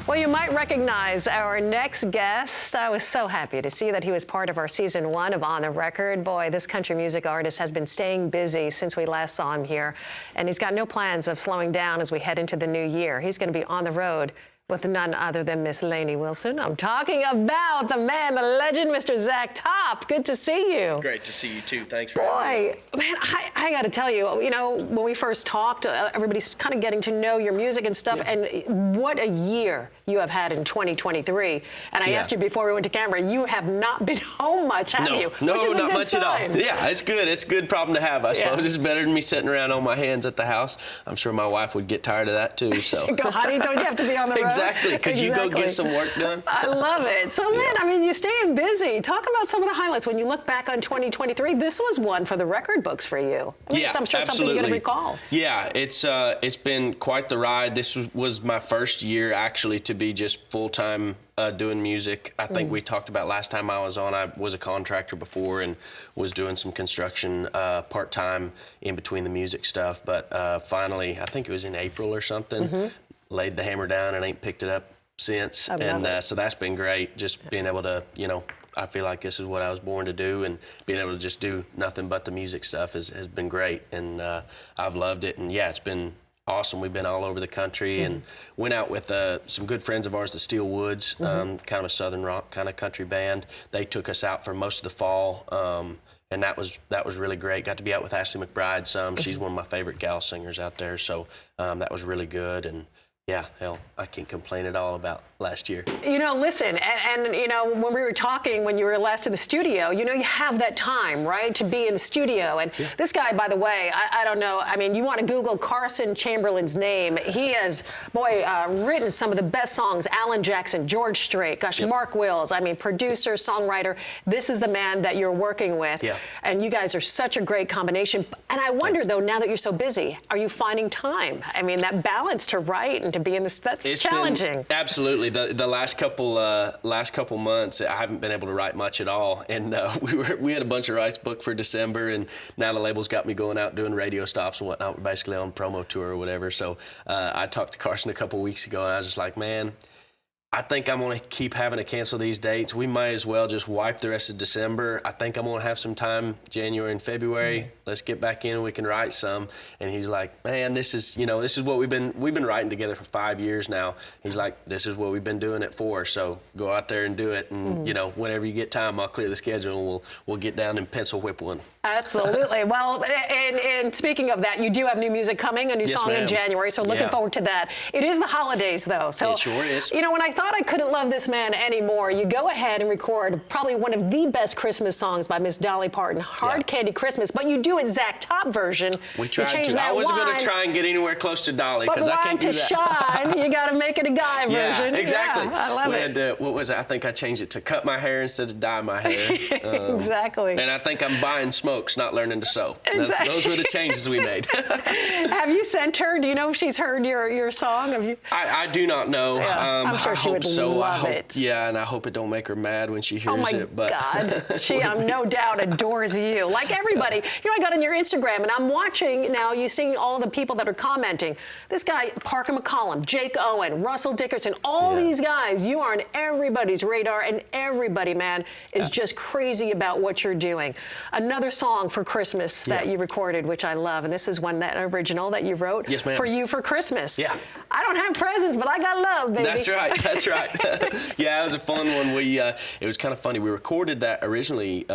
Well, you might recognize our next guest. I was so happy to see that he was part of our season 1 of On the Record. Boy, this country music artist has been staying busy since we last saw him here, and he's got no plans of slowing down as we head into the new year. He's going to be on the road with none other than Miss Lainey Wilson. I'm talking about the man, the legend, Mr. Zach Top. Good to see you. Great to see you too. Thanks for having me. Boy, man, I got to tell you, you know, when we first talked, everybody's kind of getting to know your music and stuff, and what a year you have had in 2023. And I asked you before we went to camera, you have not been home much, have you? No, Which is not a good much sign. at all. Yeah, it's good. It's a good problem to have, I suppose. It's better than me sitting around on my hands at the house. I'm sure my wife would get tired of that too. So. Go, honey, don't you have to be on the road? Exactly. Could you go get some work done? I love it. So, man, I mean, you're staying busy. Talk about some of the highlights. When you look back on 2023, this was one for the record books for you. I mean, I'm sure something you're going to recall. Yeah, it's been quite the ride. This was my first year, actually, to be just full-time doing music. I think we talked about last time I was on, I was a contractor before and was doing some construction part-time in between the music stuff. But finally, I think it was in April or something, laid the hammer down and ain't picked it up since. And so that's been great, just being able to, you know, I feel like this is what I was born to do, and being able to just do nothing but the music stuff has been great, and I've loved it. And yeah, it's been awesome. We've been all over the country and went out with some good friends of ours, the Steel Woods, kind of a southern rock kind of country band. They took us out for most of the fall, and that was really great. Got to be out with Ashley McBride some. She's one of my favorite gal singers out there, so that was really good. And yeah, hell, I can't complain at all about last year. You know, listen, and you know, when we were talking, when you were last in the studio, you know, you have that time, right, to be in the studio. And this guy, by the way, I don't know, I mean, you want to Google Carson Chamberlain's name. He has, boy, written some of the best songs, Alan Jackson, George Strait, gosh, Mark Wills, I mean, producer, songwriter. This is the man that you're working with. And you guys are such a great combination. And I wonder, though, now that you're so busy, are you finding time? I mean, that balance to write and to be in this, that's challenging. Absolutely. The last couple months, I haven't been able to write much at all, and we had a bunch of rights booked for December, and now the label's got me going out doing radio stops and whatnot. We're basically on promo tour or whatever. So I talked to Carson a couple weeks ago, and I was just like, man, I think I'm going to keep having to cancel these dates. We might as well just wipe the rest of December. I think I'm going to have some time January and February. Let's get back in. We can write some. And he's like, man, this is what we've been writing together for 5 years now. He's like, this is what we've been doing it for. So go out there and do it. And you know, whenever you get time, I'll clear the schedule and we'll get down and pencil whip one. Absolutely. Well, and speaking of that, you do have new music coming, a new song in January. So looking forward to that. It is the holidays, though. So it sure is. You know, when I thought I couldn't love this man anymore, you go ahead and record probably one of the best Christmas songs by Miss Dolly Parton, Hard Candy Christmas, but you do it Zach Top version. We tried to. I wasn't going to try and get anywhere close to Dolly because I can't do that. But to shine, you got to make it a guy version. Yeah, exactly. Yeah, I love it. What was it? I think I changed it to cut my hair instead of dye my hair. Exactly. And I think I'm buying smokes, not learning to sew. Exactly. Those were the changes we made. Have you sent her? Do you know if she's heard your song? Have you? I do not know. I'm sure she would love it. Yeah, and I hope it don't make her mad when she hears it. But God, she, no doubt, adores you. Like everybody. You know, I got on your Instagram, and I'm watching now. You see all the people that are commenting. This guy, Parker McCollum, Jake Owen, Russell Dickerson, all these guys. You are on everybody's radar, and everybody, man, is just crazy about what you're doing. Another song for Christmas that you recorded, which I love, and this is one that original that you wrote for you for Christmas. Yeah. I don't have presents, but I got love, baby. That's right. That's right. Yeah, it was a fun one. It was kind of funny. We recorded that originally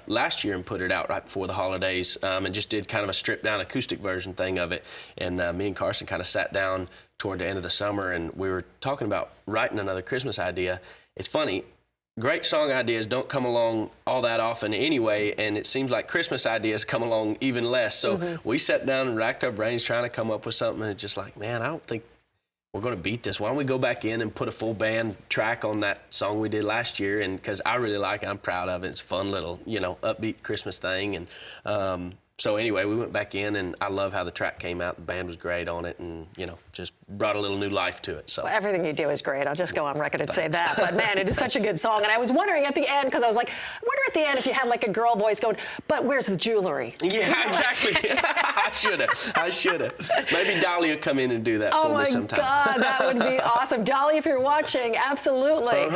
last year and put it out right before the holidays, and just did kind of a stripped down acoustic version thing of it. And me and Carson kind of sat down toward the end of the summer, and we were talking about writing another Christmas idea. It's funny. Great song ideas don't come along all that often anyway, and it seems like Christmas ideas come along even less. So we sat down and racked our brains trying to come up with something, and it's just like, man, I don't think we're going to beat this. Why don't we go back in and put a full band track on that song we did last year? And because I really like it, I'm proud of it. It's a fun little, you know, upbeat Christmas thing. And so anyway, we went back in, and I love how the track came out. The band was great on it, and, you know, just brought a little new life to it. So Well, everything you do is great. I'll just go on record and say that. But man, it is such a good song. And I was wondering at the end, because I was like, I wonder at the end if you had like a girl voice going, but where's the jewelry? Yeah, exactly. I should have. Maybe Dolly will come in and do that for me sometime. Oh my God, that would be awesome. Dolly, if you're watching, absolutely.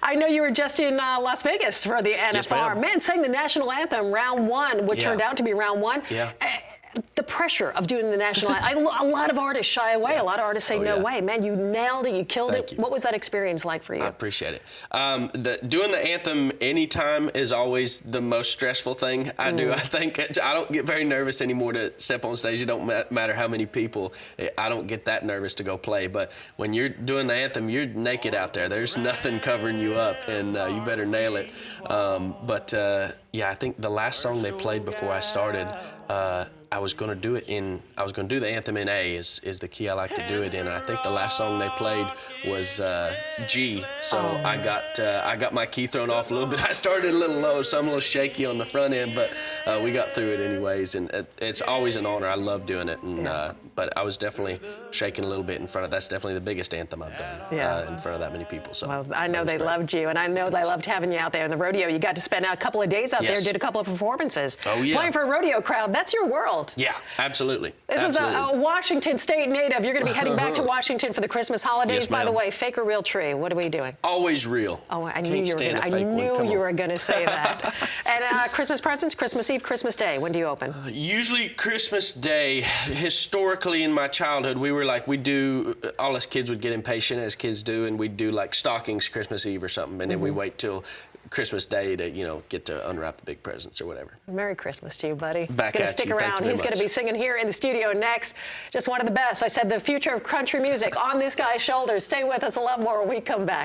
I know you were just in Las Vegas for the NFR. Yes, ma'am. Man, sang the national anthem, round one, what turned out to be round one. Yeah. The pressure of doing the national anthem. A lot of artists shy away. A lot of artists say, no way. Man, you nailed it. You killed Thank it. you. What was that experience like for you? I appreciate it. Doing the anthem anytime is always the most stressful thing I do. I think I don't get very nervous anymore to step on stage. It don't matter how many people. I don't get that nervous to go play. But when you're doing the anthem, you're naked out there. There's nothing covering you up, and you better nail it. Yeah, I think the last song they played before I started, I was going to do the anthem in A is the key I like to do it in. And I think the last song they played was G. So I got my key thrown off a little bit. I started a little low, so I'm a little shaky on the front end, but we got through it anyways. And it's always an honor. I love doing it. And but I was definitely shaking a little bit in front of. That's definitely the biggest anthem I've done in front of that many people. So well, I know they loved you, and I know they loved having you out there in the rodeo. You got to spend a couple of days out there, did a couple of performances. Oh yeah. Playing for a rodeo crowd, that's your world. Yeah, absolutely. This is a Washington State native. You're going to be heading back to Washington for the Christmas holidays. Yes, By the ma'am. way, fake or real tree? What are we doing? Always real. Oh, I knew you were going to say that. And Christmas presents, Christmas Eve, Christmas Day. When do you open? Usually Christmas Day. Historically, in my childhood, we'd do, all us kids would get impatient as kids do, and we'd do like stockings Christmas Eve or something, and then we wait till Christmas Day to, get to unwrap the big presents or whatever. Merry Christmas to you, buddy. Back gonna at stick you. Thank around. you very He's going to much. be singing here in the studio next. Just one of the best. I said the future of country music on this guy's shoulders. Stay with us. A lot more when we come back.